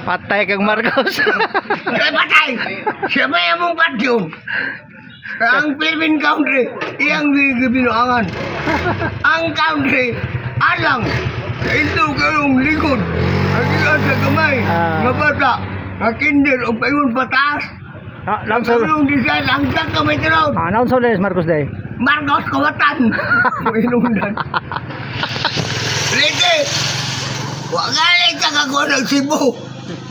Patay kang Marcos. Kaya patay. Siya ba yung mong yun? Ang Philippine country, iyang binuangan. Ang country, alang. Ito kayong likod. Ang iyan sa kamay. Nga bata. Nga kinder o payon pataas. Naon sa Ang design, ang kamay tiraw. naon sa ulit Marcos day. Marcos kawatan. Inundan. Liti. Wagali ka kakuha ng Cebu.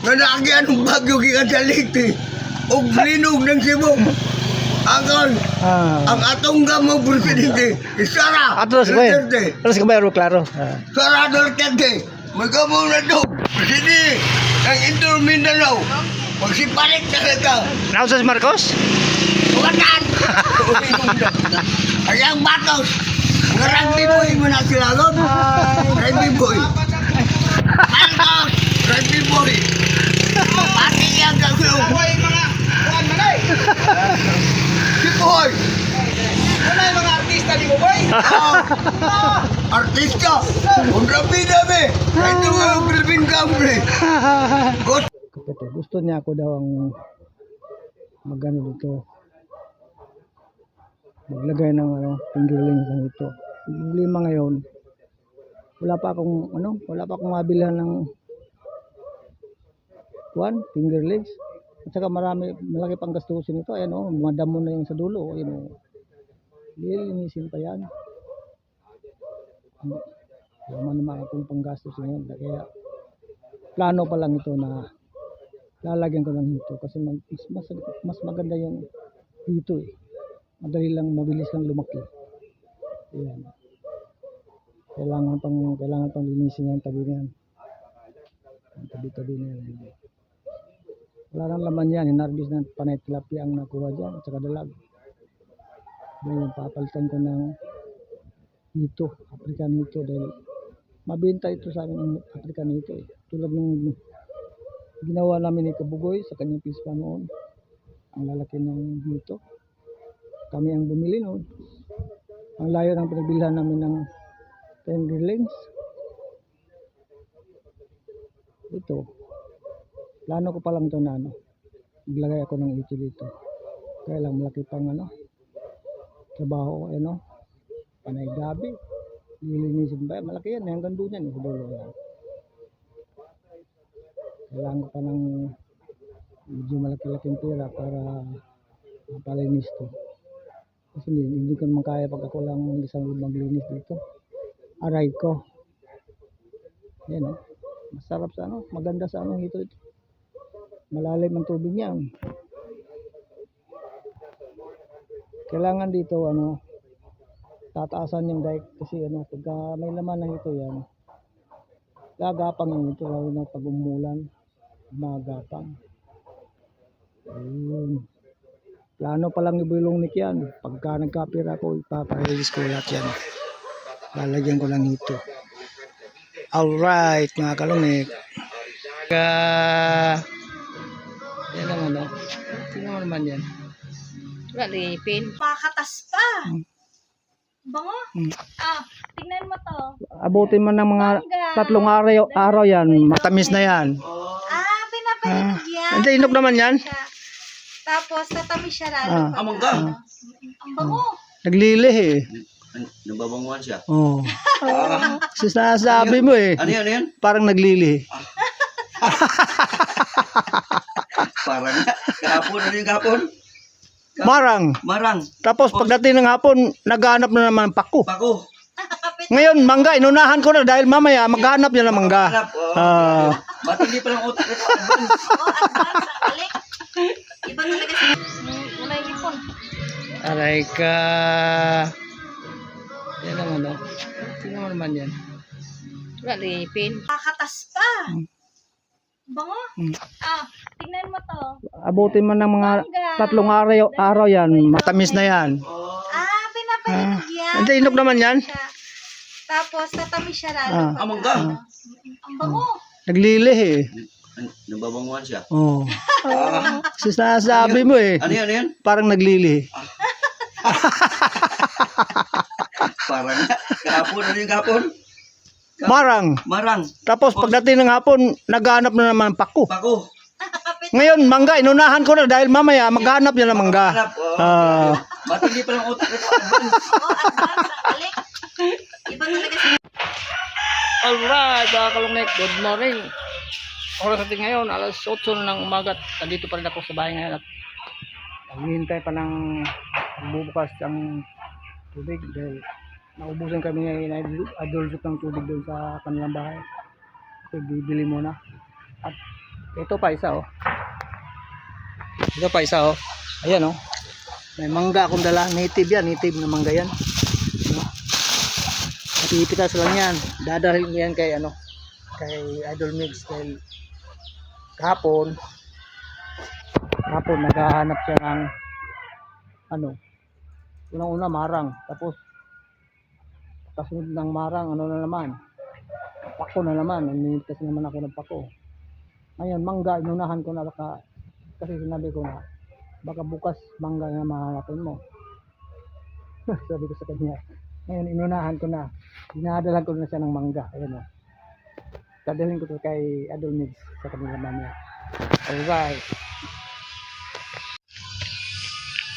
Nga naagyan ng bagyo kikan sa Liti. O linog ng Cebu. Ang ang atong gamang presidente, Sara Atos ba? Duterte. Terus kabayro klaro. Sara Duterte. Magkamong na to. Presidente ng Inter Mindanao. Magsipalit na ito. Naon sa si Marcos? Kawatan. Ayang batos. Nga rugby boy mo na sila lon. Rugby boy. Marcos. Rugby boy. Pati yang gagawin. Si boy. Wala yung mga artista di mo, boy? Artista. Kung rabi dami. Ito nga yung Philippine country. Kapatid, gusto niya ako daw ang magano dito. Maglagay ng fingerling sa ito. Problema ngayon. Wala pa akong mabilhan ng fingerlings. At saka malaki pang gastusin ito. Ayan madamo na yung sa dulo. Ayan lilinisin pa yan. Wala naman akong panggastos ngayon. Kaya plano pa lang ito na lalagyan ko ng hito. Kasi mas maganda yung hito eh. Madali lang, mabilis lang lumaki. Ayan. Kailangan pang linisin yung tabi niyan. Ang tabi-tabi niyan. Wala nang laman yan. Hinarbis ng panay tilapia ang nakuha dyan. At saka dalag. Ngayon, papalitan ko ng hito. African hito. Dahil mabenta ito sa amin ng African hito eh. Tulad ng ginawa namin ni Kabugoy sa kanyang pispa noon. Ang lalaki ng hito. Kami ang bumili noon. Ang layo ng pinagbilhan namin ng fingerlings. Ito. Plano ko pa lang ito na maglagay ako ng ito dito. Kaya lang malaki pang trabaho panay gabi. Lilinisin ba? Malaki yan. Hanggang doon yan. Yan. Kailangan ko pa ng medyo malaki-laking pera para mapalinis to. Kasi hindi ko naman kaya pag ako lang isang maglinis dito. Aray ko. Yan masarap sa maganda sa ito. Malalim ang tubig niyan. Kailangan dito tataasan yung dike kasi pagka may laman na ito yan. Gagapang yun ito lalo na pag umulan. Magapang. Ayun. Plano pa lang ibulong ni yan. Pagka nagkapira ko, ipapahilis ko lahat yan. Lalagyan ko lang ito. Alright, mga kalumik. Yan ang tingnan mo naman yan. Galipin. Pakatas pa. Bango. Tingnan mo to. Abutin mo ng mga 3 araw yan. Matamis na yan. Pinapahinog yan. Hindi, inog naman yan. Tapos, tatamis siya lalo. Amangga. Ang bango. Naglilih eh. Nababanguhan siya. Oo. Sinasabi mo eh. Ano yan? Parang naglilih. Parang kahapon. Ano yung kahapon? Marang. Tapos pagdating ng hapon, naghanap na naman ng pako. Pako. Ngayon, mangga. Inunahan ko na dahil mamaya maghanap yan ng mangga. Matindi pa lang utak ito. Balik. Iba talaga siya. Wala yung ipon. Aray ka. Yan ang tingnan mo naman yan. Galipin. Pakatas pa. Bango. Tingnan mo to. Abutin mo ng mga 3 araw yan. Matamis na yan. Pinapahinog yan. Hindi, inog naman yan. Tapos, tatamis siya lalo. Amangga. Ang bango. Naglilih eh. Nababanguhan siya. Oo. Sinasabi mo eh. Ano yan? Parang naglilih. Parang kahapon. Ano yung kahapon? Marang. Marang. Tapos pagdating ng hapon, naghahanap na naman ng pako. Pako. Ngayon, mangga, inunahan ko na dahil mamaya maghanap yan ng mangga. Hanap. Matindi pa lang utak ito. Advance. Oo, advance ang balik. Iba talaga si Alright, mga kalungnek, good morning. Oras natin ngayon, alas 8 na ng umaga. Nandito pa rin ako sa bahay ngayon at naghihintay pa ng bubukas ang tubig dahil naubusan kami ng adulsot ng tubig doon sa kanilang bahay. So, bibili muna. At ito pa isa oh. Ito pa isa oh. Ayan oh. May mangga akong dala. Native yan. Native na mangga yan. At ipitas lang yan. Dadalhin yan kay ano. Kay Idol Mix. Dahil kahapon naghahanap siya ng ano. Unang-una marang. Tapos kasunod ng marang ano na naman. Pako na naman. Nanipitas naman ako ng pako. Ngayon, mangga, inunahan ko na baka, kasi sinabi ko na, baka bukas mangga na mahanapin mo. Sabi ko sa kanya. Ngayon, inunahan ko na. Dinadalan ko na siya ng mangga. Ayan o. Dadalhin ko to kay Idol Mix sa kanila mamaya. Alright.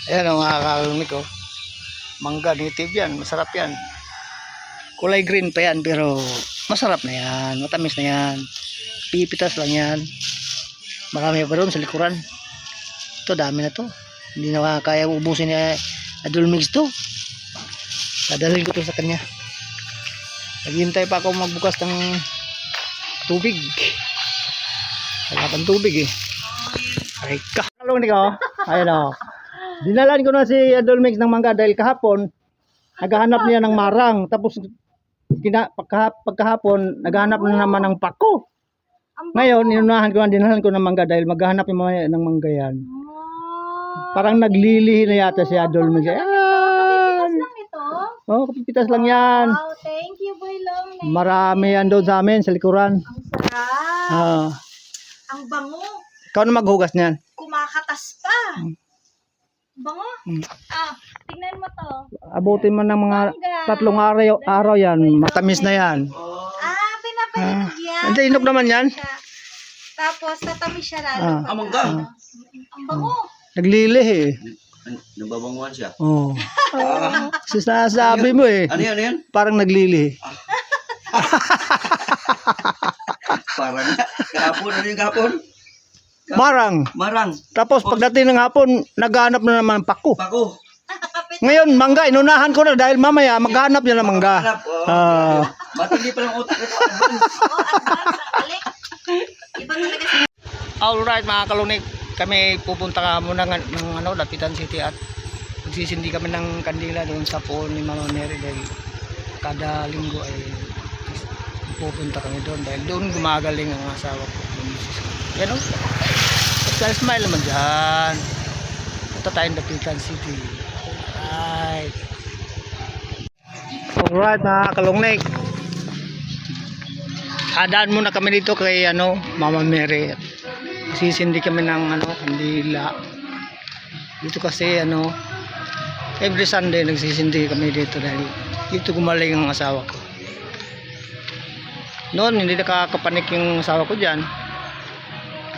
Ayan o mga kalumik ko. Mangga, native yan. Masarap yan. Kulay green pa yan pero masarap na yan. Matamis na yan. Pipitas lang yan. Marami pa doon sa likuran. Ito dami na to. Hindi na kaya ubusin ni Idol Mix to. Dadalhin ko to sa kanya. Naghihintay pa ako magbukas ng tubig. Wala pang tubig eh. Ay ka. Kalong ni ko. Ayun o. Dinalan ko na si Idol Mix ng mangga dahil kahapon naghahanap niya ng marang. Tapos pagkahapon naghahanap na naman ng pako. Ngayon, inunahan ko na, dinahan ko ng mangga dahil maghahanap yung mga ng mangga yan. Parang naglilihi na yata si Idol Mix. Kapipitas lang ito. Oh, kapipitas lang yan. Wow, thank you, Boy Long. Marami yan doon sa amin, sa likuran. Ang sarap. Ang bango. Ikaw na maghugas niyan. Kumakatas pa. Bango. Tingnan mo to. Abutin mo ng mga Mangga. 3 araw yan. Matamis na yan. Pinapahinog yan. Hindi, inog naman yan. Tapos, tatamis siya lalo. Mangga. Ang bango. Naglilih eh. Nababanguhan siya. Oh. Sinasabi mo eh. Ano yan? Parang naglilih. Parang kahapon. Ano yung kahapon? Marang. Marang. Tapos pagdating ng hapon, naghahanap na naman ng pako. Pako. Ngayon, mangga, inunahan ko na dahil mamaya maghanap yan ng mangga. Hanap. Matindi pa lang utak ito. Advance. Oo, advance ang balik. Iba talaga si Alright mga kalunik, kami pupunta ka muna ng Lapitan City at magsisindi kami ng kandila doon sa pool ni Mama Mary dahil kada linggo ay pupunta kami doon dahil doon gumagaling ang asawa ko. Yan o. Smile naman dyan. Punta tayong Lapitan City. Alright mga kalungnik. Hadaan muna kami dito kay Mama Mary. Sisindi kami ng kandila. Dito kasi every Sunday nagsisindi kami dito dahil dito gumaling ang asawa ko. Noon hindi nakakapanik yung asawa ko diyan.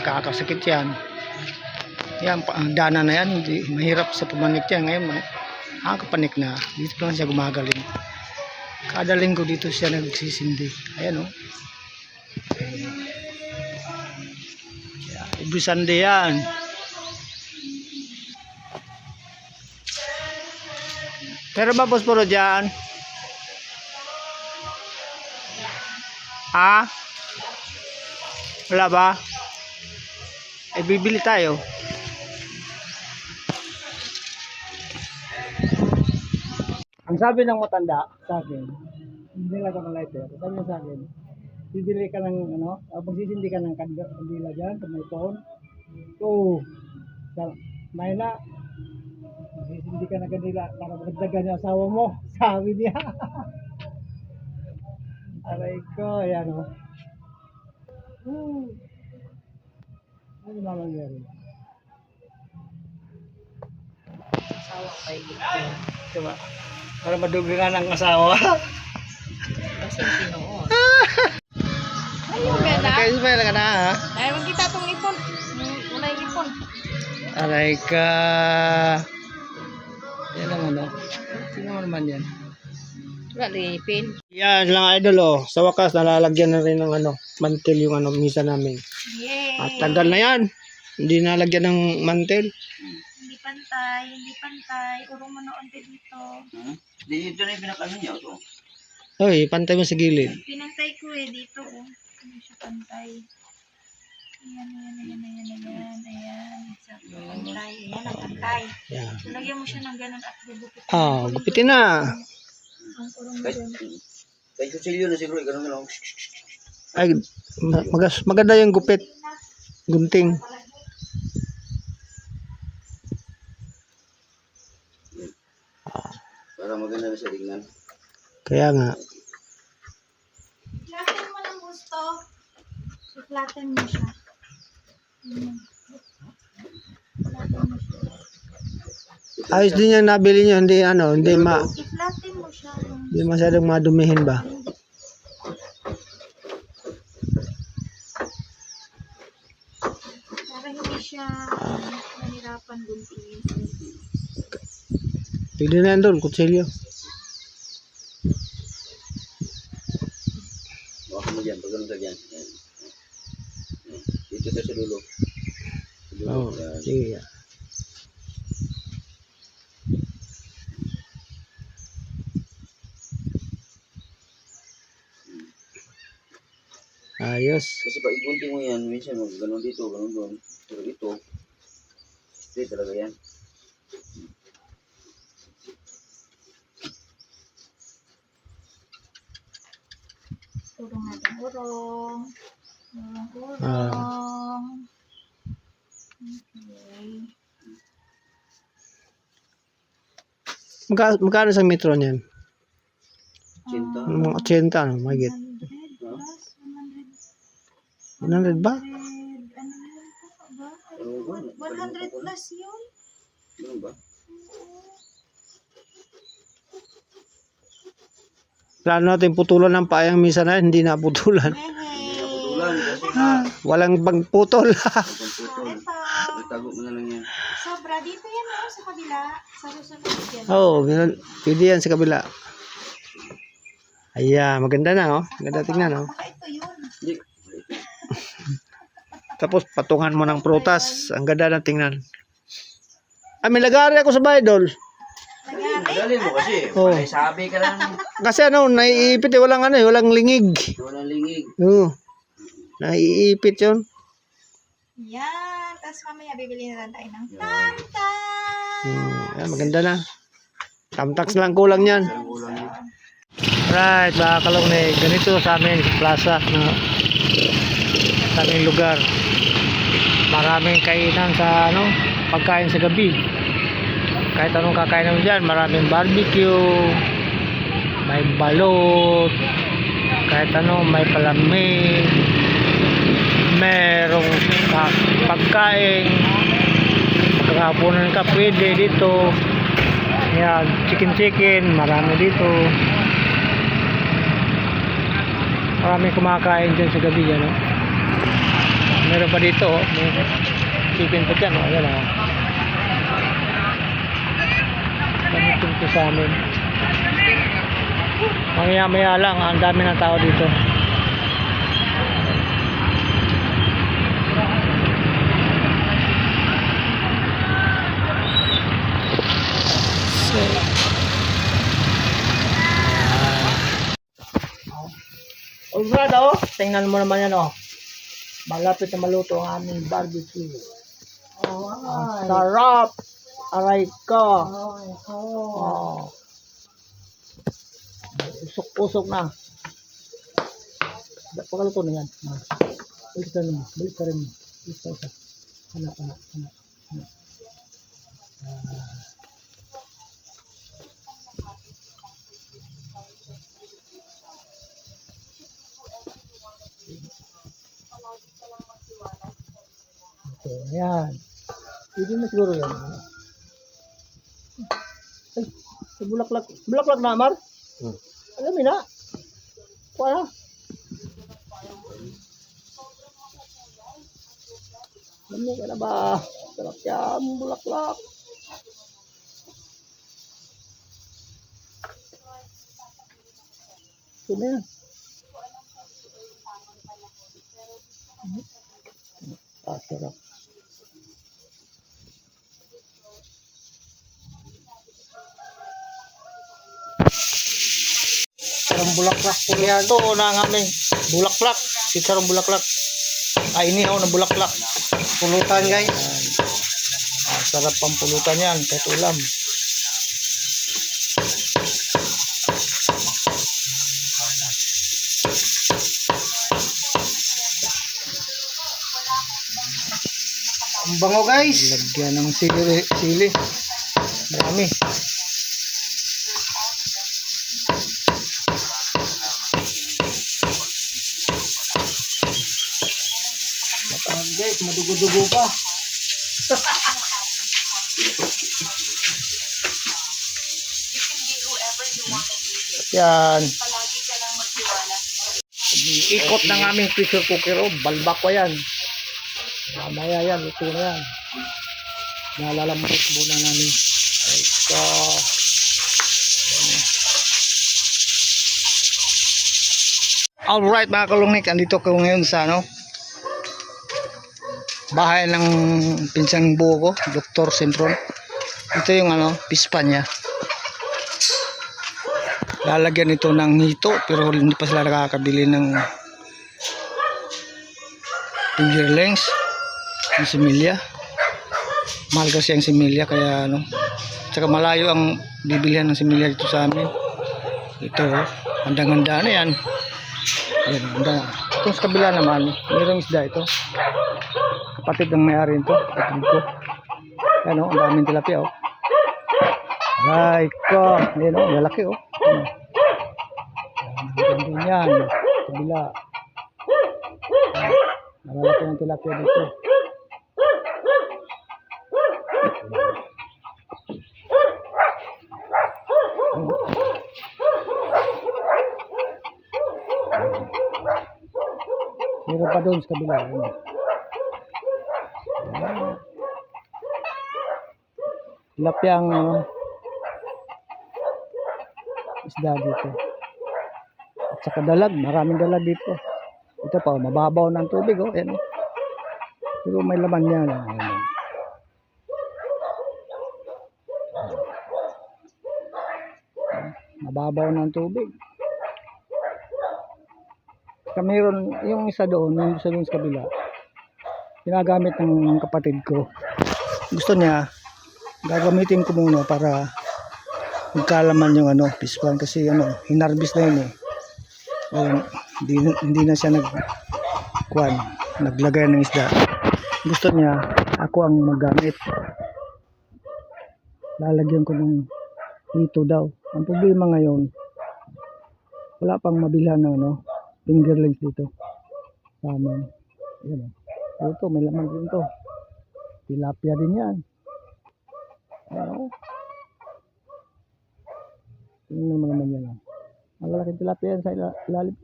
Kakasakit yan. Yan, dana na yan, hindi mahirap sa pumanik yan. Ngayon, nakakapanik na. Dito lang siya gumagaling. Kada linggo dito siya nagsisindi. Ayan o. Every Sunday yan. Pero ba posporo dyan? Ha? Wala ba? Ay bibili tayo. Ang sabi ng matanda sa akin, hindi lang ako ng lighter. Sabi niya sa akin, bibili ka ng pagsisindi ka ng kandila dyan, sa may phone. So, may na, pagsisindi ka ng kandila para magdagan yung asawa mo. Sabi niya. Aray ko, ayan o. Ano naman meron? asawa ko ay Diba? Para madugilan ang asawa. kasi tinoon. Naka-smile ka na ha? Ay, magkita itong ipon. Wala yung ipon. Aray ka. Yan ang ano. Sino mo naman yan? Wala rin ipin. Yan lang idol oh. Sa wakas nalalagyan na rin ng ano, mantel yung ano misa namin. Yay! At tagal na yan. Hindi nalagyan ng mantel. Hindi pantay, hindi pantay. Urong mo noon dito. Dito na yung pinakano niya. Ito. Oy, pantay mo sa gilid. Pinantay ko eh dito. Oh. Hindi siya pantay. Ayan. Exacto. Pantay. Ayan ang pantay. Yan. So, lagyan mo siya ng ganun at gugupit. Ah, gupitin na. Ang urong mo dyan. Kahit kutsilyo na siguro. Ganun na lang. Ay, maganda yung gupit. Gunting. Para maganda na siya tingnan. Kaya nga. Flatten mo ng gusto. I-flatten mo siya. Ayan. Flatten mo siya. Ayos din yung nabili nyo. Hindi ano, I-flatten mo siya. hindi masyadong madumihin ba? Para hindi siya mahirapan guntingin. Pwede na yan doon, kutsilyo. Baka mo dyan. Pag ganun ka dyan. Yan. Dito ka sa dulo. Sa dulo. Oo, Yan. sige. Ayos. Kasi pag igunting mo yan, minsan ganun dito, ganun doon. Pero ito, straight talaga yan. Urong natin. Urong. Ah. Okay. Magkano sa metro niyan? Cinta. Mga 80, ano, mahigit. 100 plus 100 ba? 100 plus yun. Ganun ba? Plano natin putulan ng payang misa na hindi na putulan. Putulan kasi Walang pagputol. pagputol. Itago mo na lang yan. Sobra. Dito yan mo sa kabila. Sa susunod yan. Oo, pwede yan sa kabila. Ayan, maganda na oh. Maganda tingnan oh. Baka ito yun. Hindi. Tapos patungan mo ng prutas. Ang ganda na tingnan. Ah, may lagari ako sa bahay, Dol. Madali mo kasi. Oh. May sabi ka lang. Kasi ano, naiipit eh. Walang ano eh, walang lingig. Walang lingig. Oo. Naiipit yun. Yan. Tapos mamaya bibili na lang tayo ng tamtam. Ayan, maganda na. Tamtax lang kulang yan. Walang kulang yun. Right, mga kalungnig. Ganito sa amin sa plaza na sa aming lugar. Maraming kainan sa ano, pagkain sa gabi. Kahit anong kakain naman dyan, maraming barbecue, may balot, kahit ano, may palamig, merong pagkain, magkakapunan ka pwede dito. Yan, chicken, marami dito. Maraming kumakain dyan sa gabi yan, oh. Meron pa dito, oh. May chicken pa dyan, oh. Ayan, oh. Ganito ito sa amin. Maya lang, ang dami ng tao dito. Oh, brad, oh. Tingnan mo naman yan, oh. Malapit na maluto ang aming barbecue. Ang sarap! Aray ka! Oh. Usok-usok na. Pagkaluto na yan. Balik ka rin mo. Balik ka rin mo. Balik ka rin. Anak. Okay, ayan. Pwede na siguro yan. Ay, sa bulaklak. Bulaklak na, Amar? Alam mo na. Kuha na. Dami ka na ba? Sarap yan, bulaklak. Ito na yan. Sarap. Sarang bulaklak po yan. Ito na ang aming bulaklak. Sarang bulaklak. Ay, inihaw na bulaklak. Pulutan guys. Sarap pang pulutan yan. Kahit ulam. Ang bango guys. Lagyan ng sili. Marami. Guys, madugo-dugo pa. Yan. Ikot ng aming pressure cooker. Oh, balbak pa yan. Mamaya yan, ito na yan. Nalalambot muna namin. Ito. Alright mga kalungnik, andito ko ngayon sa bahay ng pinsang buo ko, Dr. Sentron. Ito yung pispan niya. Lalagyan ito ng hito pero hindi pa sila nakakabili ng fingerlings, ng similya. Mahal kasi ang similya kaya tsaka malayo ang bibilihan ng similya dito sa amin. Ito, handang-handa na yan. Ayan, handa. Itong sa kabila naman, mayroong isda ito. Kapatid ng may-ari nito, kapatid ko. Ayan ang daming tilapia Right ko. Ayan lalaki Ayan yan. Kabila. Malalaki ng tilapia dito. Meron pa doon sa kabila. Tilapia ang isda dito. At saka dalag, maraming dalag dito. Ito pa, mababaw ng tubig ayan. Pero may laman yan. Mababaw ng tubig. Meron yung isa doon, yung isa doon sa kabila. Ginagamit ng kapatid ko. Gusto niya, gagamitin ko muna para magkalaman yung pispan kasi hinarbis na yun Ayun, hindi na siya naglagay ng isda. Gusto niya, ako ang magamit. Lalagyan ko ng hito daw. Ang problema ngayon, wala pang mabilhan ng fingerlings dito sa amin. Ayan ito, may laman din to. Tilapia din yan. Tingnan mo naman yan. Malalaking tilapia yan sa ilalim.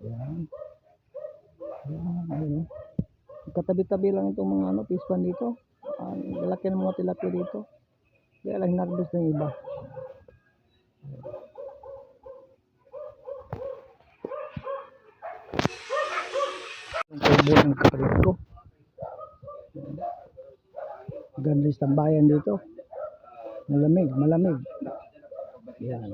Ayan. Katabi-tabi lang itong mga pispan dito. Lalaki ng mga tilapia dito. Kaya lang hinarbis ng iba. Ang tubo ng kapatid ko. Ganda yung tambayan dito. Malamig. Yan.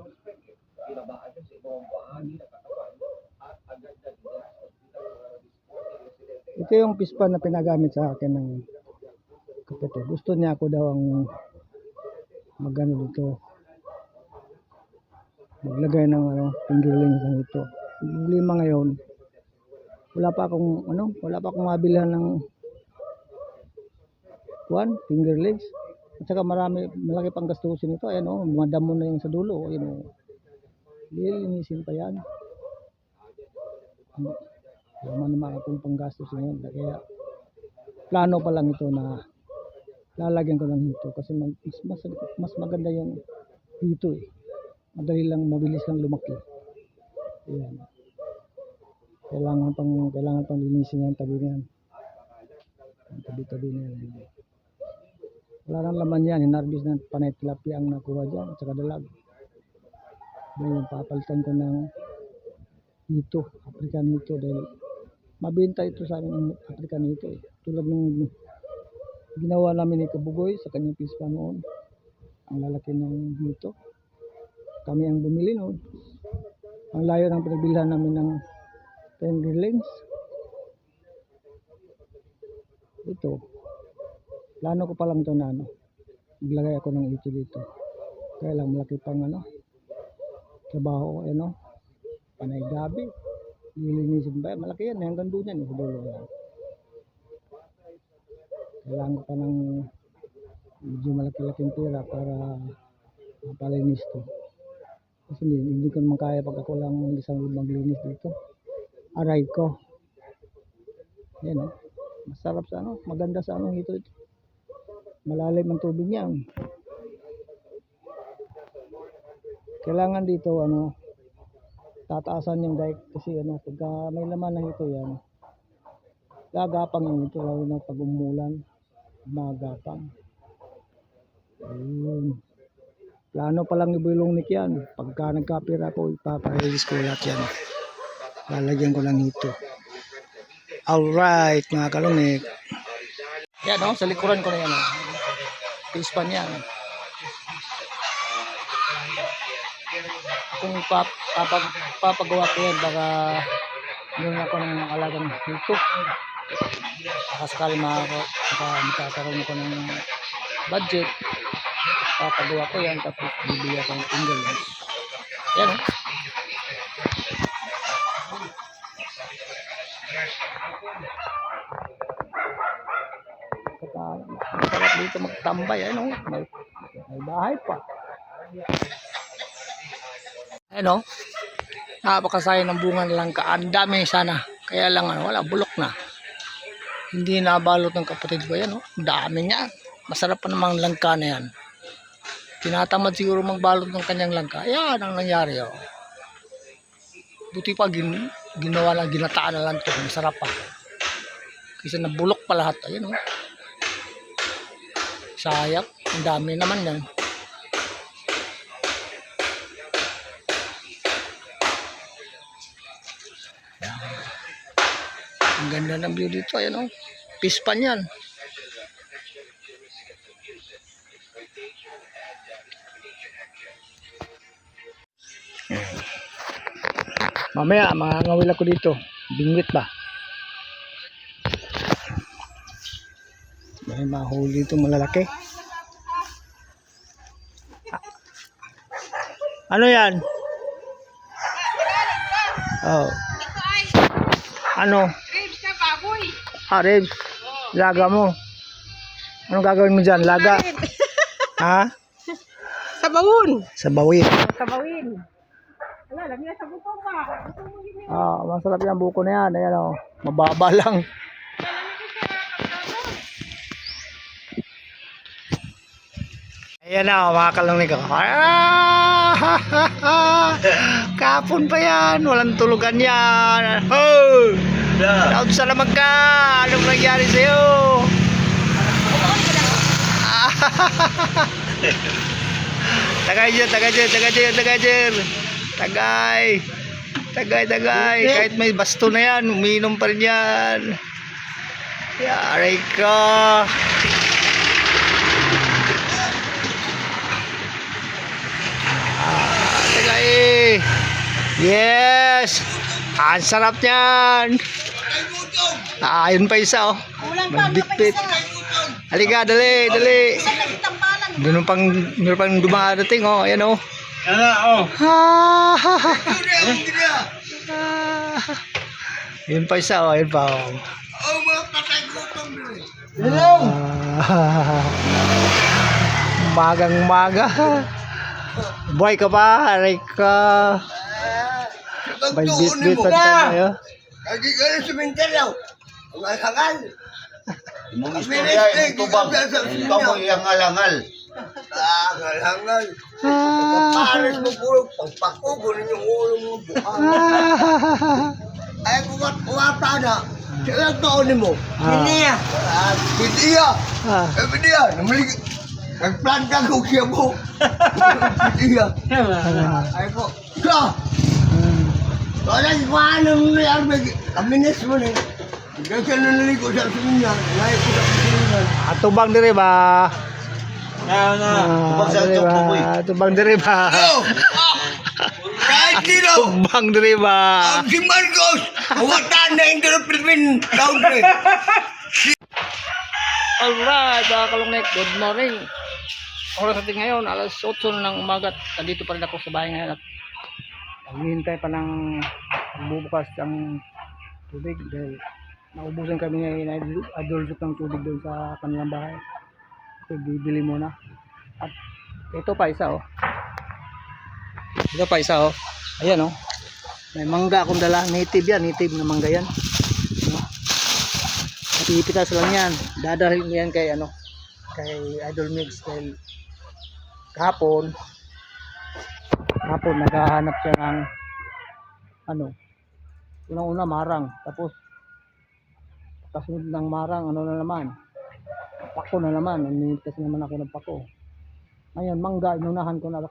Ito yung pispan na pinagamit sa akin ng kapatid. Gusto niya ako daw ang dito. Maglagay ng fingerlings ng ito. Ang problema ngayon, wala pa akong mabilhan ng fingerlings. At saka malaki pang gastusin ito. Ayan madamo na yung sa dulo. Lilinisin pa yan. Wala naman akong panggastos ngayon. Kaya plano pa lang ito na lalagyan ko ng hito. Kasi mas maganda yung hito mabilis lang lumaki. Ayan. Kailangan pang linisin yan, tabi yan. Ang tabi-tabi na yan. Wala nang laman yan. Hinarbis ng panay tilapia ang nakuha dyan. At saka dalag. Ngayon, papalitan ko ng hito. African hito. Dahil mabenta ito sa amin ng African hito. Tulad ng ginawa namin ni Kabugoy sa kanyang pispa noon. Ang lalaki ng hito. Kami ang bumili noon. Ang layo ng pinagbilhan namin ng 10 grillings. Ito. Plano ko pa lang ito na maglagay ako ng ito dito. Kaya lang malaki pang trabaho ko panay gabi. Lilinisin ba? Malaki yan. Hanggang doon yan. Sa dulo yan. Kailangan ko pa ng medyo malaki-laking pera para mapalinis to. Kasi hindi ko naman kaya pag ako lang isang maglinis dito. Aray ko. Yan masarap sa maganda sa ito. Malalim ang tubig niya. Kailangan dito tataasan yung dike kasi pagka may laman na ito yan. Gagapang yun ito lalo na pag umulan. Magapang. Ayun. Plano pa lang ibulongnik yan. Pagka nagkapira ko, ipaparelease ko lahat yan. Lalagyan ko lang ito. Alright, mga kalungik. Yan sa likuran ko na yan. Pispan yan. Kung papagawa ko yan, baka meron ako ng alagang hito. Baka sakali makakaroon ko ng budget. Papagawa ko yan, tapos bibili ako ng fingerlings. Yan Masarap dito magtambay. May bahay pa. Napakasaya ng bunga ng langka. Ang dami sana. Kaya lang wala, bulok na. Hindi nabalot ng kapatid ko yan. Ang dami niya. Masarap pa namang langka na yan. Tinatamad siguro magbalot ng kanyang langka. Yan ang nangyari. Buti pa ginawa lang, ginataan na lang ito. Masarap pa. Kasi nabulok pa lahat. Ayan sayang. Ang dami naman yan. Ang ganda ng view dito. Ayan pispan yan. Mamaya mangangawil ako dito. Bingwit ba? May mahuli dito malalaki. Ano yan? Oh. Ano? Ribs na baboy. Ribs. Laga mo. Anong gagawin mo dyan? Laga? Ha? Sa bawon. Sa bawin. Sa bawin. Wala, lagyan sa buko pa. Masarap yung buko na yan. Ayan mababa lang. Ayan mga kalungig ko. Kapon pa yan. Walang tulugan yan. Oh! Daud sa lamag ka. Anong nangyari sa'yo? Tagay dyan. Tagay. Kahit may basto na yan, umiinom pa rin yan. Aray ka. Tagay. Yes. Ang sarap niyan. Ayun pa isa Magbitbit. Halika, dali. Meron pang dumadating ayan Ayun pa isa ayun pa Umagang-umaga. Buhay ka pa, aray ka. May bit-bitan ka na Lagi ka na sumintel ang alangal. Imong istorya, imong tubag. Ikaw mo iyang alangal. Alangal. Pagkapares mo puro pagpakugo ninyong ulo mo buka. Ay kuwat-kuwata na. Sa taon mo. Ah. Siniya. Siniya. Ah. Siniya. Nagplanta ko siya mo. Siniya. Ay ko. Ka. Kaya paano mo yan? Kami mo na. Kasi nanaligo sa sunya. Lahat ko sa sunya. Tubang diri ba? Tubang sa Diri ba? tuboy. Tubang diri ba? Oh! Kahit sino! Tubang diri ba? Ang si Marcos! Awatan na into the Philippine country! Alright, mga kalungnek, good morning. Oras natin ngayon, alas 8 na ng umaga. Nandito pa rin ako sa bahay ngayon at naghihintay pa ng bubukas ang tubig dahil naubusan kami ngayon na adulsot ng tubig doon sa kanilang bahay. So, bibili muna. At ito pa isa oh. Ito pa isa oh. Ayan oh. May mangga akong dala. Native yan. Native na mangga yan. At ipitas lang yan. Dadalhin mo yan kay ano. Kay Idol Mix. Dahil kahapon naghahanap siya ng ano. Unang-una marang. Tapos kasunod ng marang ano na naman. Pako na naman. Nanitas naman ako ng pako. Ngayon mangga. Inunahan ko na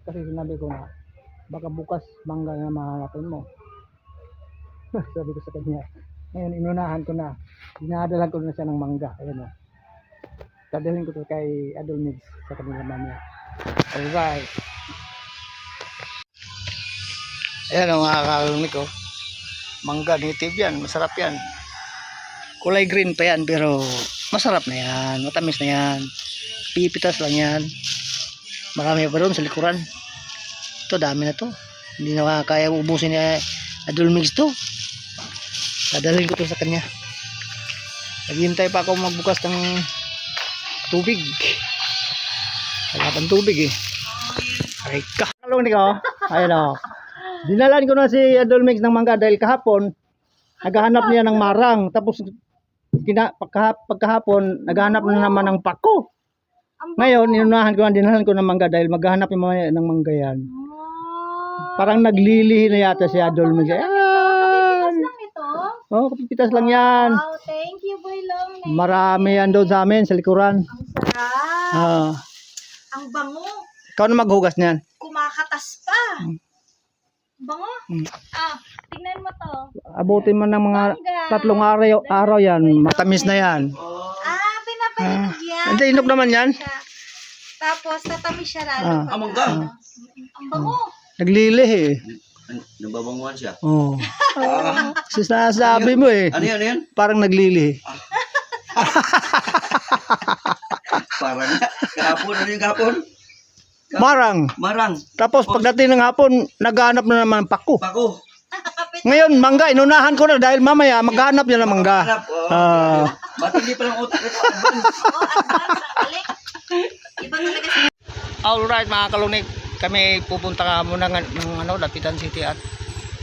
kasi sinabi ko na baka bukas mangga na mahanapin mo. Sabi ko sa kanya. Ngayon inunahan ko na. Dinadalan ko na siya ng mangga. Ayan o. Dadalhin ko to kay Idol Mix sa kanila mamaya. Alright. Ayan o mga kakalungik ko. Mangga native yan. Masarap yan. Kulay green pa yan pero masarap na yan. Matamis na yan. Pipitas lang yan. Marami pa doon sa likuran. Ito dami na to. Hindi na kaya ubusin ni Idol Mix to. Dadalhin ko to sa kanya. Naghihintay pa ako magbukas ng tubig. Wala pang tubig eh. Ay ka. Kalong ni ko. Ayun o. Dinalan ko na si Idol Mix ng mangga dahil kahapon naghahanap niya ng marang. Tapos pagkahapon naghahanap na naman ng pako. Ngayon inunahan ko na dinalan ko ng mangga dahil maghahanap yung mga ng mangga yan. Parang naglilihi na yata si Idol Mix. Kapipitas lang ito. Oh, kapipitas lang yan. Wow, thank you, Boy Long. Marami yan doon sa amin sa likuran. Ang sarap. Ah. Ang bango. Ikaw na maghugas niyan. Kumakatas pa. Bango. Tingnan mo to. Abutin mo ng mga Mangga. 3 araw yan. Matamis na yan. Pinapahinog yan. Hindi, inog naman yan. Tapos, tatamis siya lalo. Ah. Mangga. Ang bango. Naglilih eh. Nababanguhan siya. Oh. Sinasabi mo eh. Ano yan? Parang naglilih. Parang kahapon. Ano yung kahapon? Marang. Marang. Tapos pagdating ng hapon, naghahanap na naman ng pako. Pako. Ngayon, mangga, inunahan ko na dahil mamaya maghahanap yan ng mangga. Hanap. Ah. Matindi pa lang utak ito. Advance. Ang galing. Iba talaga siya. Alright mga kalunik, kami pupunta ka muna ng Dapitan City at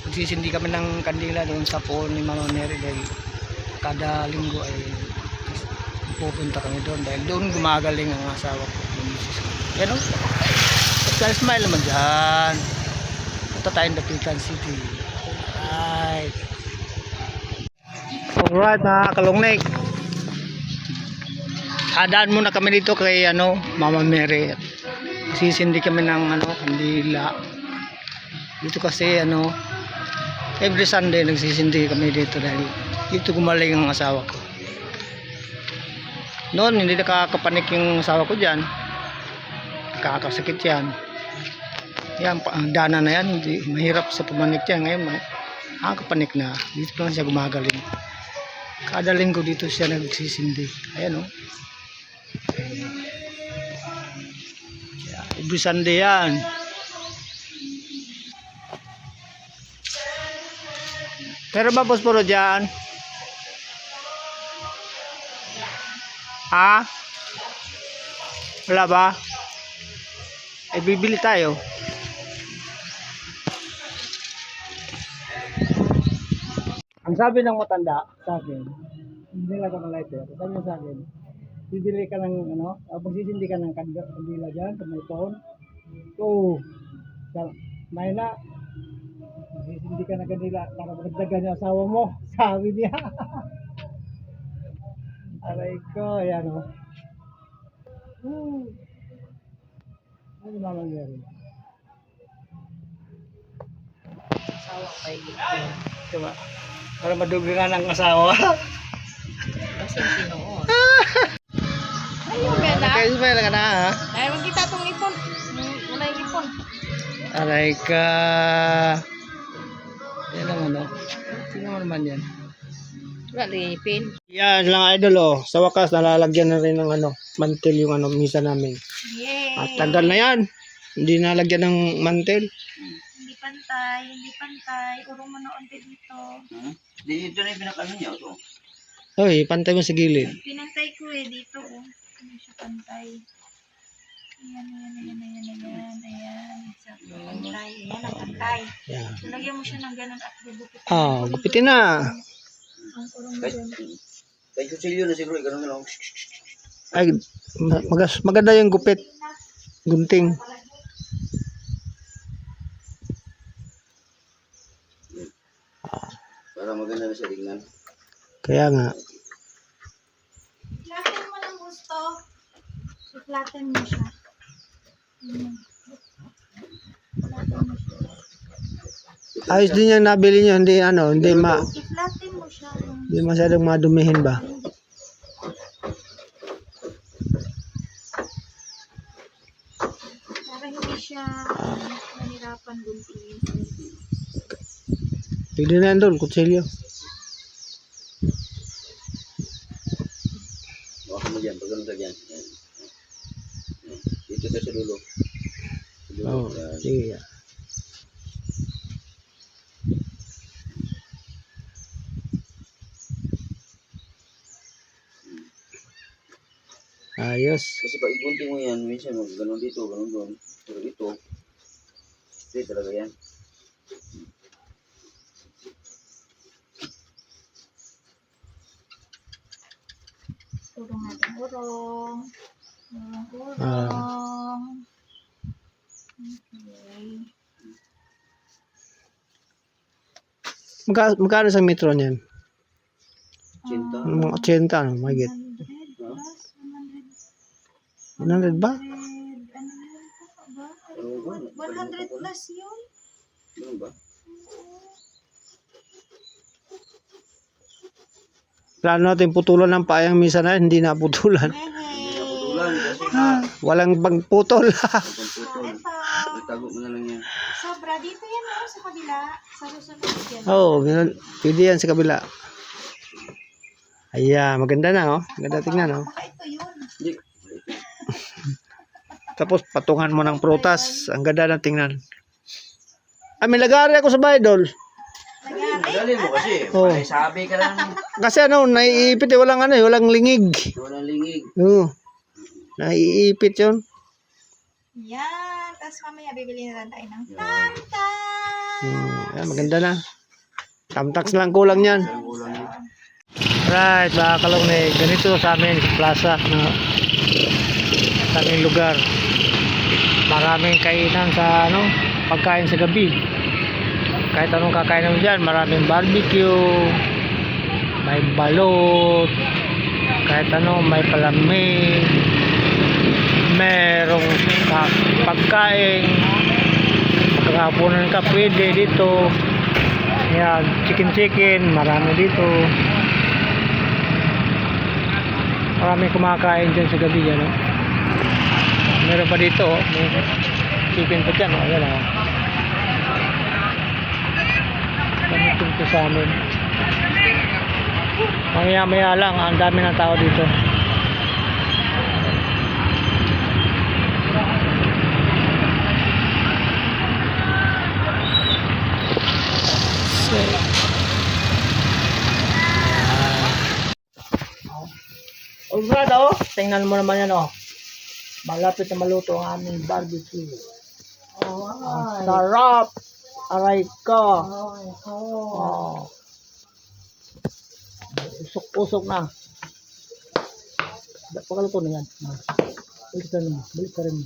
magsisindi kami ng kandila doon sa poon ni Mama Mary dahil kada linggo ay pupunta kami doon dahil doon gumagaling ang asawa ko. Yan o. Smile naman dyan. Punta tayong Dapitan City. Alright mga kalungnik. Hadaan muna kami dito kay Mama Mary. Sisindi kami ng kandila. Dito kasi every Sunday nagsisindi kami dito dahil dito gumaling ang asawa ko. Noon hindi nakakapanik yung asawa ko diyan. Kakasakit yan. Yan, dana na yan. Hindi, mahirap sa pumanik yan. Ngayon, nakakapanik na. Dito lang siya gumagaling. Kada linggo dito siya nagsisindi. Ayan o. Every Sunday yan. Pero ba posporo dyan? Ha? Wala ba? Eh, bibili tayo. Ang sabi ng matanda sa akin, hindi lang ako ng lighter. Sabi niya sa akin, bibili ka ng magsisindi ka ng kandila dyan sa may phone. So, may na, magsisindi ka ng kandila para magdagan yung asawa mo. Sabi niya. Aray ko, yan o. Ano ba mangyari? Asawa pa yun. Diba? Para madugiran ang asawa. Kasi tinuon. Ayun, Bella. Naka-smile ka na ha? Ay, wag kita itong ipon. Wala yung ipon. Aray ka. Yan naman o. Tingnan mo naman yan. Wala yung ipin. Yan lang idol oh. Sa wakas nalalagyan na rin ng mantel yung misa namin. Yay! At tagal na yan. Hindi nalagyan ng mantel. Hindi pantay, hindi pantay. Urong mo noon dito. Dito na yung pinakano niya. Ito. Hoy, pantay mo sa gilid. Pinantay ko dito oh. Hindi siya pantay. Ayan. Exacto. Pantay. Ayan ang pantay. Yan. So, lagyan mo siya ng ganun at bubukit. Gupitin na. Ang urong mo Kahit, dun. kahit kutsilyo na siguro. Ganun na lang. Ay, maganda yung gupit. Gunting. Para maganda na siya tingnan. Kaya nga. Flatten mo ng gusto. I-flatten mo siya. Ayan. Flatten mo siya. Ayos din yung nabili nyo. Hindi I-flatten mo siya. hindi masyadong madumihin ba? Para hindi siya mahirapan guntingin. Pwede na yan doon, kutsilyo. Baka mo dyan. Pag ganun ka dyan. Yan. Yan. Dito ka sa dulo. Sa dulo. Oo, Yan. sige. Ayos. Kasi pag igunting mo yan, minsan ganun dito, ganun doon. Pero dito, straight talaga yan. Urong natin. Urong. Ah. Okay. Magkano sa metro niyan? Cinta. Mga 80, ano, mahigit. 100 ba? 100 plus yun. Ganun ba? Plano natin putulan ng payang misa na hindi naputulan. Putulan kasi nga. Walang pagputol. Pagputol. Itago mo na lang yan. Sobra. Dito yan sa kabila. Sa susunod yan. Oo, pwede yan sa kabila. Ayan, maganda na oh. Maganda tingnan oh. Baka ito yun. Hindi. Tapos patungan mo ng prutas. Ang ganda na tingnan. Ah, may lagari ako sa bahay, Dol. Madali mo kasi. Oh. May sabi ka lang. Kasi naiipit eh, walang walang lingig. Walang lingig. Oo. Naiipit yun. Yan. Tapos mamaya bibili na lang tayo ng tamtam. Ayan, maganda na. Tamtax lang kulang yan. Walang kulang yan. Right, mga kalungnig. Ganito sa amin sa plaza na sa aming lugar. Maraming kainan sa pagkain sa gabi. Kahit anong kakain mo dyan, maraming barbecue, may balot, kahit may palamig, merong pagkain, magkakapunan ka pwede dito. Yan, chicken, marami dito. Maraming kumakain dyan sa gabi yan. Meron pa dito, may chicken pa dyan. Ayan o. Ganito ito sa amin. Maya lang, ang dami ng tao dito. Alright tingnan mo naman yan malapit na maluto ang aming barbecue. Ang sarap! Aray ko! Usok-usok na. Pagkaluto na yan. Balik ka rin mo.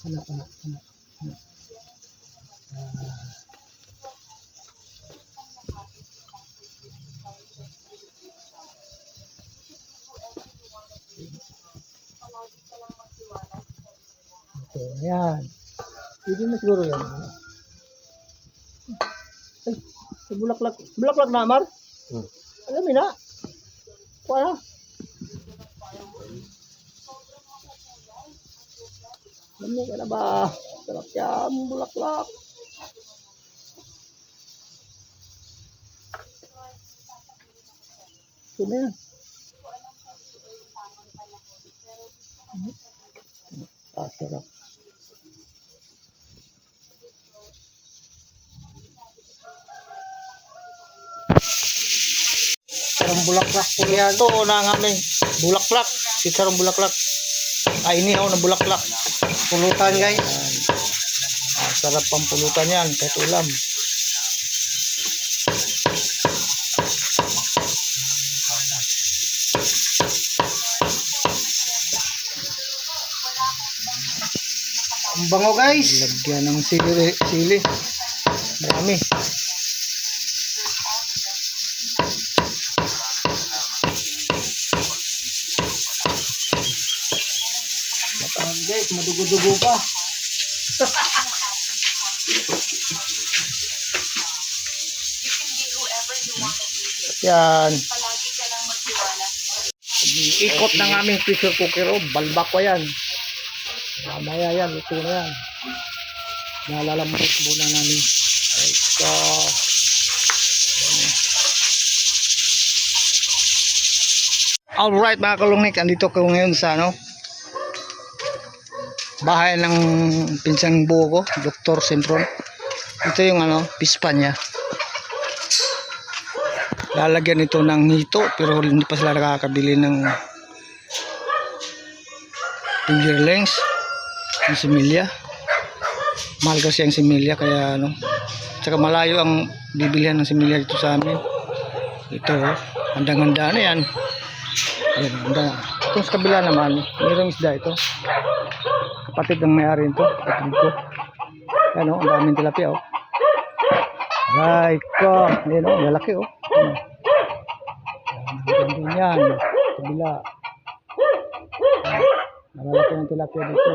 Anak. Ito, yan. Pwede na siguro yan. Ay, sa bulaklak. Bulaklak na, Amar? Alam mo na. Kuha na. Alam ka na ba? Sarap yan, bulaklak. Ito na yan. Sarap. Sarang bulaklak po yan. Ito na ang aming bulaklak. Sarang bulaklak. Ay, inihaw na bulaklak. Pulutan guys. Sarap pang pulutan yan. Kahit ulam. Ang bango guys. Lagyan ng sili. Dami. Guys, madugo-dugo pa. Yan. Ikot ng aming pressure cooker. Oh, balbak ko yan. Mamaya yan, ito na yan. Nalalambot muna namin. Ito. Alright mga kalungnik, andito ko ngayon sa bahay ng pinsang buo ko, Dr. Sempron. Ito yung pispa niya. Lalagyan ito ng hito pero hindi pa sila nakakabili ng fingerlings, ng similya. Mahal kasi ang similya kaya tsaka malayo ang bibilihan ng similya dito sa amin. Ito, handang-handa na yan. Ayan, handa. Kung sa kabila naman, mayroong isda ito. Kapatid ng may-ari ito, kapatid ko. Ayan ang daming tilapia Right ko. Ayan lalaki Ayan yan. Kabila. Malalaki ng tilapia dito.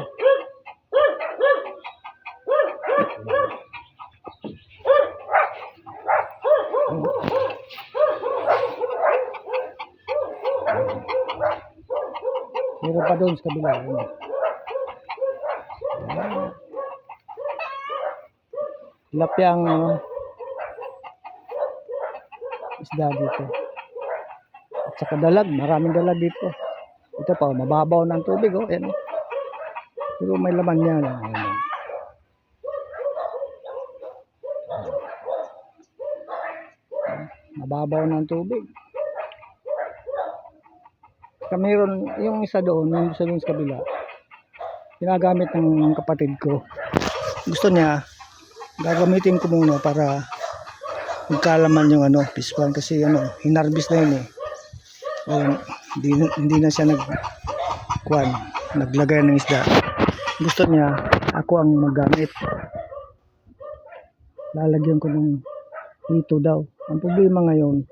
Meron pa doon sa kabila. Tilapia ang isda dito. At saka dalag, maraming dalag dito. Ito pa, mababaw ng tubig ayan. Pero may laman yan. Ayan. Mababaw ng tubig. Meron yung isa doon, yung isa doon sa kabila. Ginagamit ng kapatid ko. Gusto niya, gagamitin ko muna para magkalaman yung pispan kasi hinarbis na yun hindi na siya naglagay ng isda. Gusto niya, ako ang maggamit. Lalagyan ko ng hito daw. Ang problema ngayon,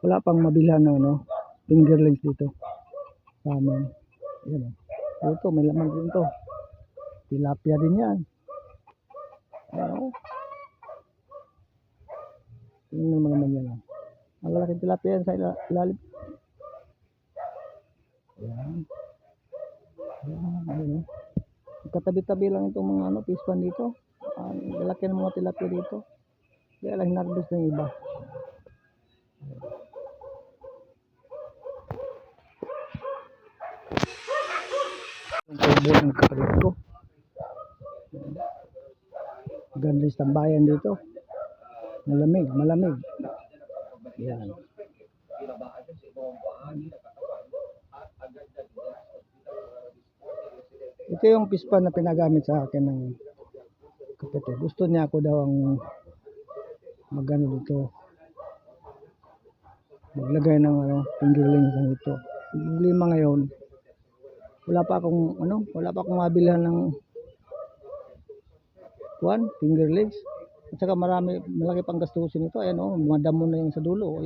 wala pang mabilhan ng fingerlings dito sa amin. Ayan ito, may laman din to. Tilapia din yan. Ayan tingnan mo naman yan malalaking tilapia yan sa ilalim. Ayan katabi-tabi lang itong mga pispan dito. Lalaki ng mga tilapia dito. Kaya lang hinarbis ng iba. Tubo ng kapatid ko. Ganda ng bayan dito. Malamig. Yan. Ito yung pispan na pinagamit sa akin ng kapatid. Gusto niya ako daw ang dito. Maglagay ng fingerlings ng ito. Yung problema ngayon, wala pa akong mabilhan ng fingerlings. At saka malaki pang gastusin ito. Ayan mga damo na yung sa dulo.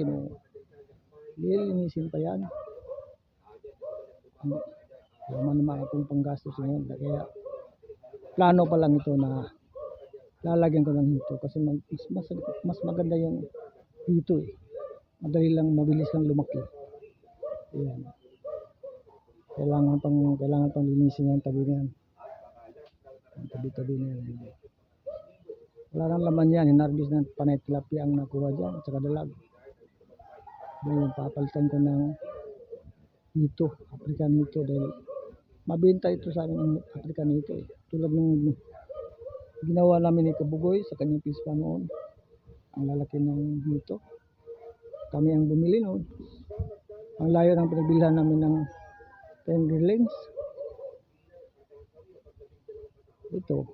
Lilinisin pa yan. Wala naman akong panggastos ngayon. Kaya plano pa lang ito na lalagyan ko ng hito kasi mas maganda yung hito eh. Madali lang, mabilis lang lumaki. Ayan. Kailangan pang linisin yung tabi niyan. Ang tabi-tabi niyan. Wala nang laman yan. Hinarbis ng panay tilapia ang nakuha dyan. At saka dalag. Ngayon papalitan ko ng hito. African hito. Dahil mabenta ito sa amin ang African hito eh. Tulad ng ginawa namin ni Kabugoy sa kanyang pispa noon. Ang lalaki ng hito. Kami ang bumili noon. Ang layo ng pinagbilhan namin ng 10 grillings. Ito.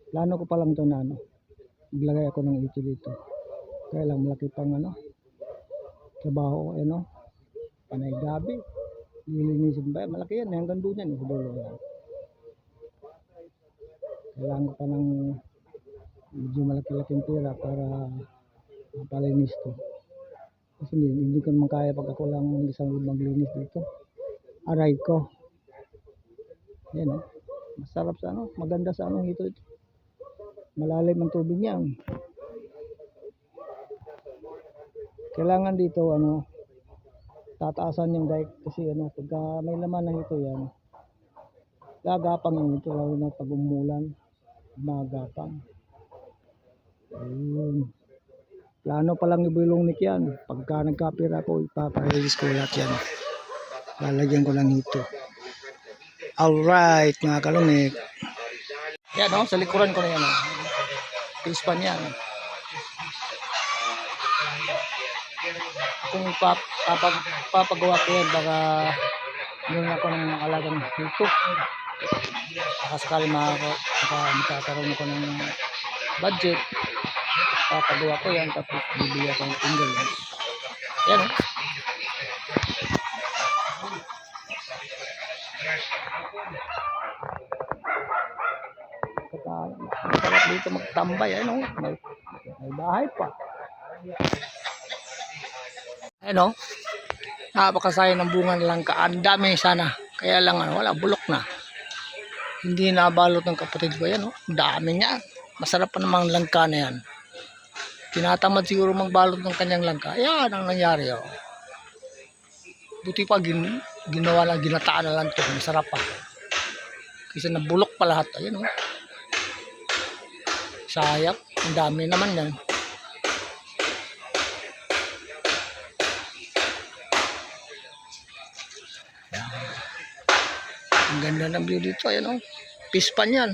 Plano ko pa lang ito na maglagay ako ng ito dito. Kaya lang malaki pang trabaho panay gabi. Lilinisin ba? Malaki yan. Hanggang doon yan. Sa dulo yan. Kailangan ko pa ng medyo malaki-laking pera para mapalinis to. Kasi hindi ko naman kaya pag ako lang isang maglinis dito. Aray ko. Yan masarap sa maganda sa ito. Malalim ang tubig niyan. Kailangan dito tataasan yung dike kasi pagka may laman na ito yan. Gagapang yung ito lalo na pag umulan. Magapang. Ayun. Plano pa lang ni Bulong Nick yan. Pagka nagkapira ko, ipaparelease ko lahat yan. Lalagyan ko ng hito. Alright, mga kalumik. Yan sa likuran ko na yan. Pispan yan. Kung papagawa ko yan, baka yun ako ng alagang hito. Baka sakali makakaroon ko ng budget. Papagawa ko yan, tapos bibili ako ng tingle. Yan masarap dito magtambay. May bahay pa. Napakasaya ng bunga ng langka. Ang dami sana. Kaya lang wala, bulok na. Hindi nabalot ng kapatid ko yan. Ang dami niya. Masarap pa namang langka na yan. Tinatamad siguro magbalot ng kanyang langka. Yan ang nangyari. Buti pa ginawa lang, ginataan na lang ito. Masarap pa. Kasi nabulok pa lahat. Ayan sayang. Ang dami naman yan. Ang ganda ng view dito. Ayan pispan yan.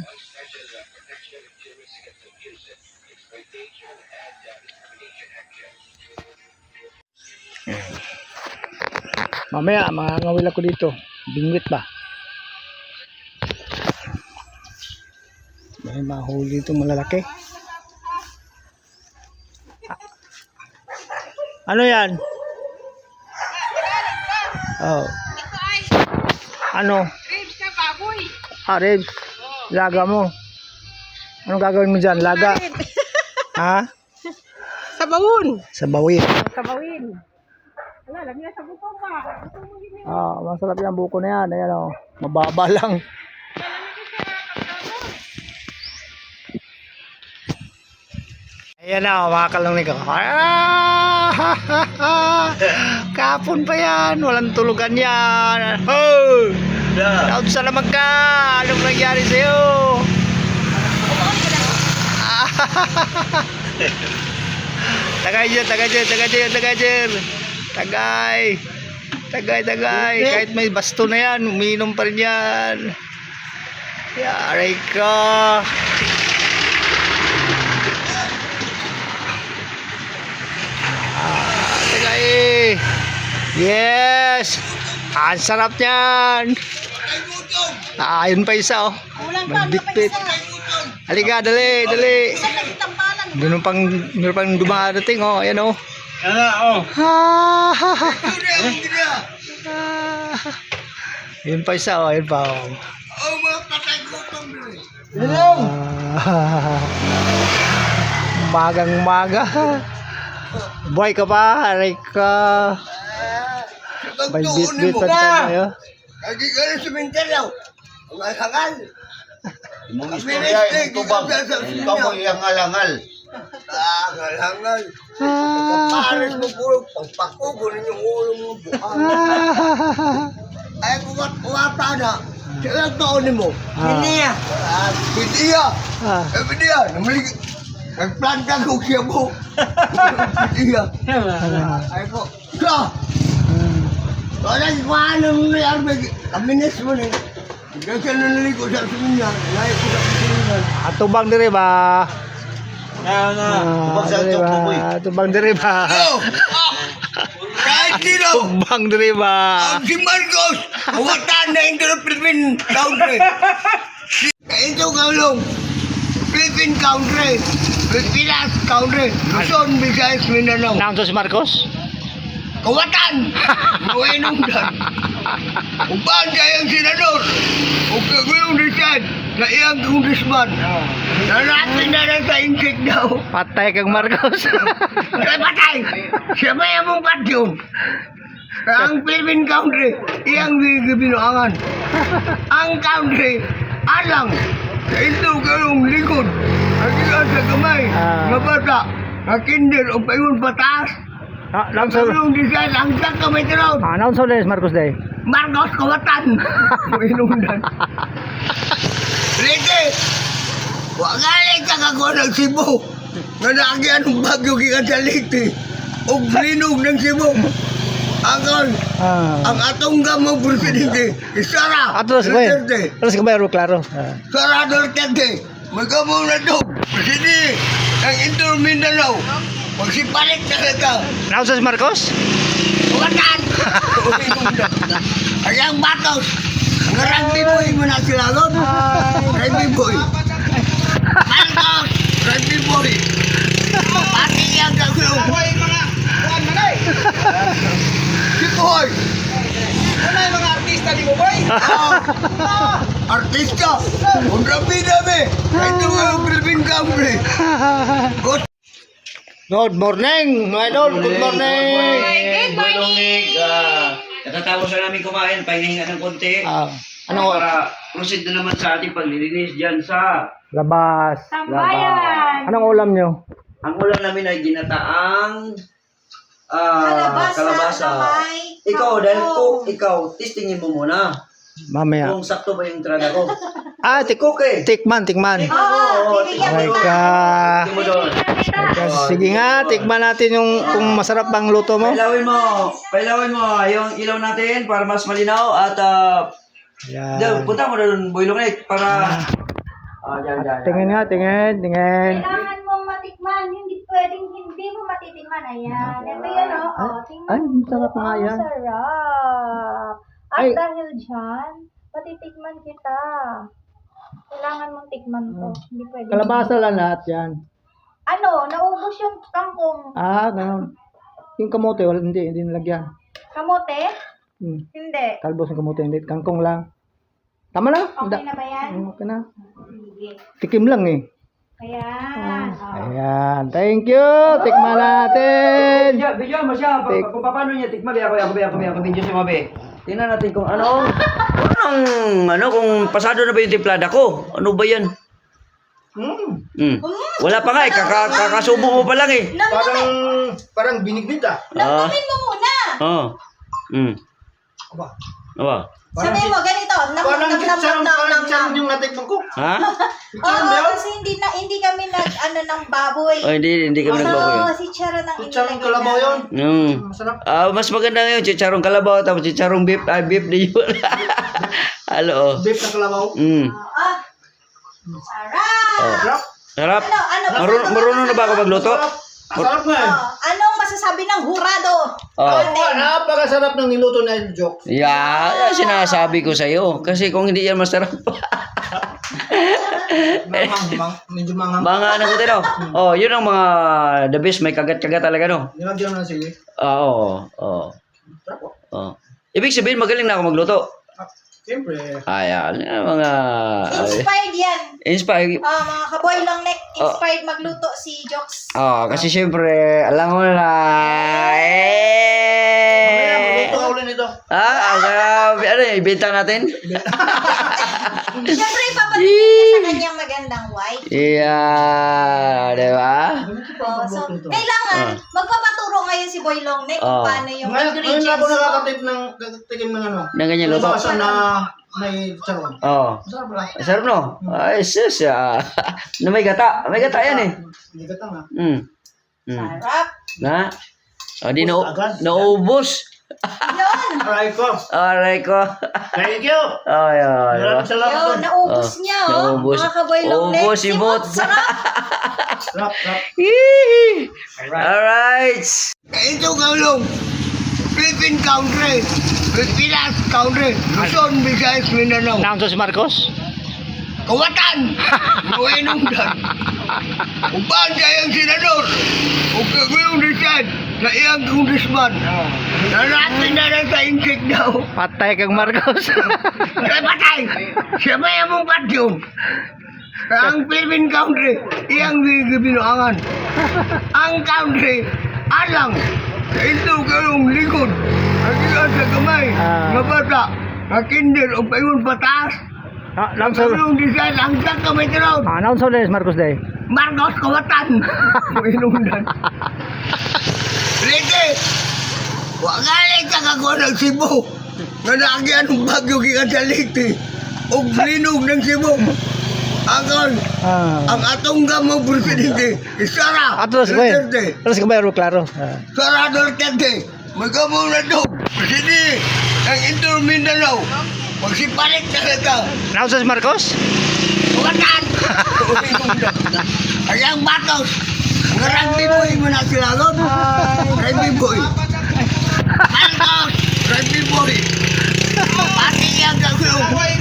Mamaya mangangawil ako dito. Bingwit ba? May mahuli dito malalaki. Ano yan? Oh. Ano? Ribs na baboy. Ribs. Laga mo. Anong gagawin mo dyan? Laga? Ha? Sa bawon. Sa bawin. Sa bawin. Wala, lagyan sa buko pa. Masarap yung buko na yan. Ayan mababa lang. Ayan mga kalungnig ko. Kapon pa yan. Walang tulugan yan. Oh! Daud sa lamag ka. Anong nangyari sa'yo? Tagay dyan. Tagay. Kahit may basto na yan, uminom pa rin yan. Aray ka. Tagay. Yes. Ang sarap niyan. Ayun pa isa Magdikpit. Halika, dali. Meron pang dumadating ayan Ayun pa isa ayun pa Umagang-umaga. Buhay ka pa, aray ka. May bit-bit pa tayo. Lagi ka na suminteryo. Ang alangal. Imong istorya, imong tubang. Ikaw mo iyang alangal. Alangal. Kapares mo puro pagpakugo ninyong ulo mo buang. Ay, kuwata na. Ilang taon mo? Hindi yan. Hindi yan. Hindi yan. Nagplanta ko siya mo. Hindi yan. Ay ko. Ka! Wala si paano mo na yan. Kaminis mo na. Hanggang siya naligo sa suminyan. Layo ko sa suminyan. Tubang diri ba? Tubang sa ito, Pupoy. Tubang diri ba? Yo! Kahit sino! Tubang diri ba? Ang si Marcos! Uwatan na into the Philippine country! Ito kaulong! Philippine country! Pilipinas country! Luzon, Visayas, Mindanao! Naunso si Marcos? Uwatan! Uwinungdan! Uban kayang senador! O kagulong design na iyang congressman! Narating na lang sa insect daw! Patay kang Marcos. Ay, patay! Siya ba yung mong patyong? Ang Philippine country, iyang binuangan. Ang country, alang, sa ito kalong likod, at iyan sa kamay, nga bata, na kinder o payon pataas, Naunso. kalong design, ang sa kamay tiraw, Naunso din si Marcos day. Marcos Kawatan, inundan. Lite, wagaling ka kako ng Cebu, nga naagyan ng bagyo kikan sa Lite, o linog ng Cebu. Ang atong gamang presidente, Sara Atros ba? Duterte. Atros ka ba klaro? Sara Duterte. Magkamong na to. Presidente ng Intro Mindanao. Magsipalit na ka. Naunso si Marcos? Watan! Ayang batos. Ang rugby boy mo na sila doon. Rugby boy. Marcos! Rugby boy. Pati yang gagawin. Si Boy! Ano yung mga artista di mo, boy? Artista! Ang dami-dami! Ito ang Philippine country! Good morning, my idol. Good morning. Good morning! Natatapos na namin kumain, pahinga ng konti. Ano? Para proceed na naman sa ating paglilinis dyan sa... Labas. Tambayan! Anong ulam nyo? Ang ulam namin ay ginataang... Kalabasa na may Ikaw, dahil kangkong. cook, ikaw, testingin mo muna. Mamaya. Kung sakto ba yung entrada ko. Cook eh. Tikman. Oo, bibigyan Ay mo ka. Tingin mo doon. Sige nga, tikman natin yung kung masarap bang luto mo. Pailawin mo yung ilaw natin para mas malinaw at Yan. punta mo doon, Boy Lungit, para... Dyan. Tingin nga, tingin. Kailangan mong matikman. Hindi pwedeng hindi mo matitikman. Ayan. Ito yan, oh. Tingnan Ay, mo. masarap nga Ang yan. sarap. At Ay. dahil dyan, patitikman kita. Kailangan mong tikman to. Hindi pwedeng. Kalabasa lang lahat yan. Ano? Naubos yung kangkong. Ganun. Yung kamote, hindi nilagyan. Kamote? Hmm. Hindi. Talbos ng kamote, hindi. Kangkong lang. Tama lang. Okay na ba yan? Okay na. Sige. Tikim lang eh. Ayan. Ayan. Thank you. Tikman natin. Video mo siya, kung paano niya tikman, ako video si Mabe. Tingnan natin kung kung pasado na ba yung timplada ko. Ano ba yan? Wala pa nga eh, kakasubo mo pa lang eh. Parang binigbit ah. Namnamin mo muna. Aba? Sabi mo, ganito. Parang chicharon yung natikman ko. Ha? Oo, kasi hindi kami ng baboy. Oh, hindi kami nagbaboy. Oo, si Charo ng Chicharong kalabaw yun. Masarap. Mas maganda ngayon, chicharong kalabaw, tapos chicharong beef, beef din yun. Halo, Beef na kalabaw. Sarap. Sarap. Ano? Marunong na ba ako magluto? Masarap nga eh. Anong masasabi ng hurado? Napakasarap ng niluto na joke. Yeah, sinasabi ko sa'yo. Kasi kung hindi yan masarap. Medyo manghang. Mga ano ko tino. Yun ang mga the best. May kagat-kagat talaga, no? Nilagyan mo na sige. Oo. Ibig sabihin, magaling na ako magluto. Siyempre. Ayan, mga... Inspired yan. Inspired. Mga kaboy long neck, inspired magluto si Jokes. Kasi siyempre, alam mo na. Mamaya, magluto ka ulit nito. Ano yung ibenta natin? Siyempre, ipapatigil niya sa kanyang magandang white. Yeah, di ba? Oh, so, kailangan, magpapaturo ngayon si Boy Longneck kung Oh. paano yung Ngayon ako ingredients mo. nakakatikim ng ano. Na ganyan luto. Basa na may charon. Oh. Masarap lang. Sarap no? Ay, sus. Na may gata. May gata yan eh. Hindi ka tanga. Sarap. Na? O, di na, Agad. naubos. Yun. Aray ko. Aray ko. Thank you. Ay, ay. Maraming salamat. Yun, naubos niya, oh. naubos. Mga ka-Boy Longneck. Ubos si Bot. Sarap. Rap. Yee! Alright. Ito kaulong. Philippine country. Pilipinas country. Luzon, Visayas, Mindanao. Naam si Marcos? Kawatan! Nuenungdan! Uban sa iyang senador! O kagulong design sa iyang congressman! Nanatin na lang sa insik daw! Patay kang Marcos. Kaya patay! Siya ba yung mong patyon? Ang Philippine country, iyang binuangan. Ang country, alang! Ito kayong likod! Ang iyang sa kamay, nga bata, nga kinder o payon pataas! Naam sa Kagulong design, ang sa kamay tiraw! naam sa Marcos day. Marcos Kawatan. Inundan. Lite. Wakali ka kako ng Cebu. Nga naagyan ng bagyo kikan sa Lite. O linog ng Cebu. Ang ang atong gamang presidente. Sara. Atros ko eh. Duterte. Terus kembali klaro. Sara Duterte. Magkamong na to. Presidente. Ang Inter Mindanao. Magsipalit na ito. Naam sa Marcos? Kawatan. Ayang batos. Nga rugby boy mo na sila doon. Rugby boy. Marcos. Rugby boy. Pati yang gagawin.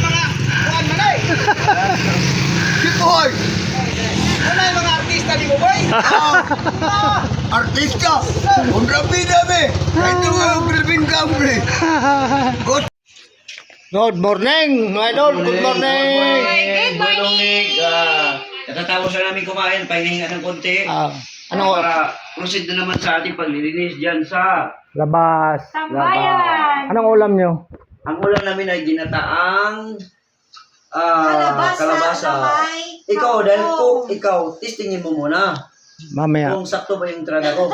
Si boy. Ano yung mga artista di mo, boy? Artista. Kung rabi dami. Ito nga yung Philippine country. Good morning, mga idol. Good morning. Good morning. Natatapos na namin kumain, pahinga ng konti. Ano? Para proceed na naman sa ating paglilinis dyan sa... Labas. Tambayan. Anong ulam nyo? Ang ulam namin ay ginataang Kalabasa na may Ikaw, dahil kangkong. ikaw, testingin mo muna Mamaya. kung sakto ba yung entrada ko.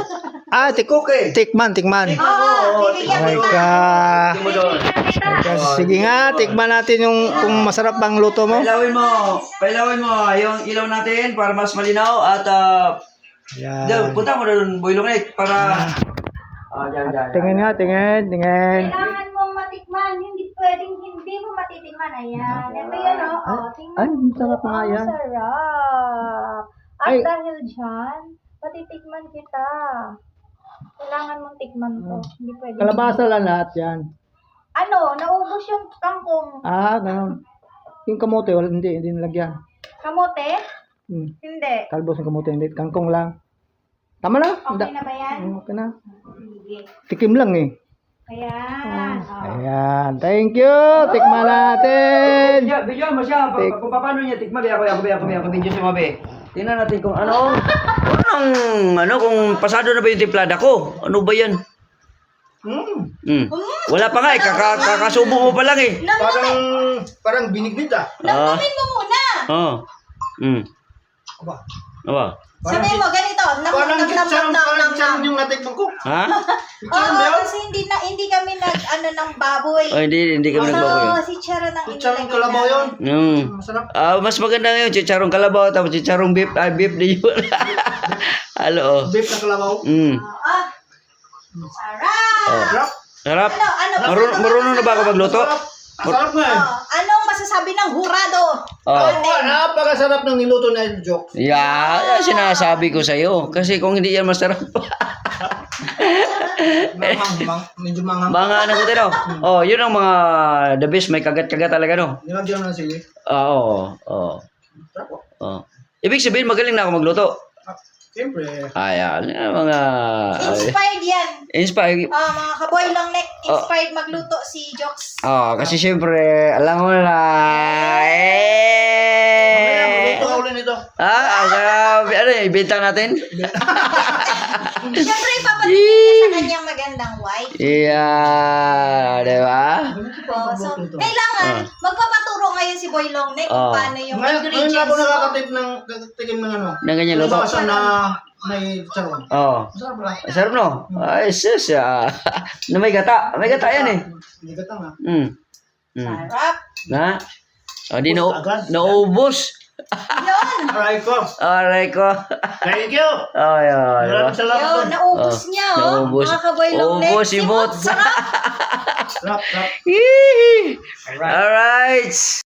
Tikman. Tikman. Oh, bibigyan Ay kita. ka. Tingin mo doon. Sige nga, tikman natin yung kung masarap bang luto mo. Pailawin mo yung ilaw natin para mas malinaw at Yan. punta mo doon, Boy Longneck, para... Dyan. Tingin nga, tingin. Kailangan mong matikman. Hindi pwedeng hindi mo matitikman. Ayan. Ito yan, oh. Oh, tingnan Ay, mo. sarap nga yan. Sarap. At Ay. dahil dyan, patitikman kita. Kailangan mong tikman to. Hindi pwedeng. Kalabasa lang lahat yan. Ano, naubos yung kangkong. Ganun. Yung kamote, hindi nilagyan. Kamote? Hmm. Hindi. Talbos ng kamote, hindi. Kangkong lang. Tama lang. Okay na ba yan? Okay na. Sige. Tikim lang eh. Ayan. Oh. Ayan. Thank you. Tikman natin. Bigyan mo siya, kung paano niya tikman, ako video si Mabe. Tingnan natin kung kung pasado na ba yung timplada ko? Ano ba yan? Wala pa nga eh, kakasubo mo pa lang eh. Parang binignit ah. Namnamin mo muna. Aba. Sabi mo, ganito. Parang kitsaron yung natikman ko. Ha? Kitsaron ba yun? Kasi hindi kami ng baboy. Oh, hindi kami nagbaboy. Si Charo ng Kitsaron kalabaw yun. Masarap. Mas maganda ngayon, chicharong kalabaw, tapos chicharong beef, beef di yun. Halo. Beef na kalabaw. Sarap. Sarap. Ano? Marunong na ba ako magluto? Masarap nga eh. Anong masasabi ng hurado? Napakasarap ng niluto na yung joke. Yeah, sinasabi ko sa'yo. Kasi kung hindi yan masarap. Medyo manghang. Mga ano ko tino. Yun ang mga the best, may kagat-kagat talaga no. Nilagyan mo ng sili. Oo. Ibig sabihin magaling na ako magluto. Siyempre. Ayan, mga Inspired yan. inspired. Mga ka-Boy Longneck, inspired magluto si Jokes. Kasi syempre, alam mo na. Mamaya, magluto ka ulit nito. Ano ibenta natin. Siyempre, ipapatigil niya sa kanyang magandang wife. Iya, di ba? Oh, so, kailangan, magpapaturo ngayon si Boy Longney kung Oh. paano yung Ngayon na ingredients ako mo. nakakatikim ng ano. Nang ganyan luto. Basta na may charon. Oh. Masarap ba? Sarap no? Ay, sus. Na may gata. May gata yan eh. Hindi ka tanga. Sarap. Na? O, di Agad. naubos. Yun. Aray ko. Aray ko. Thank you. Oh, yun. Maraming salamat. Yun, naubos niya, oh. Naubos. Mga ka-Boy Longney. Ubos, imot. Sarap. Sarap, sarap. Yee! Alright.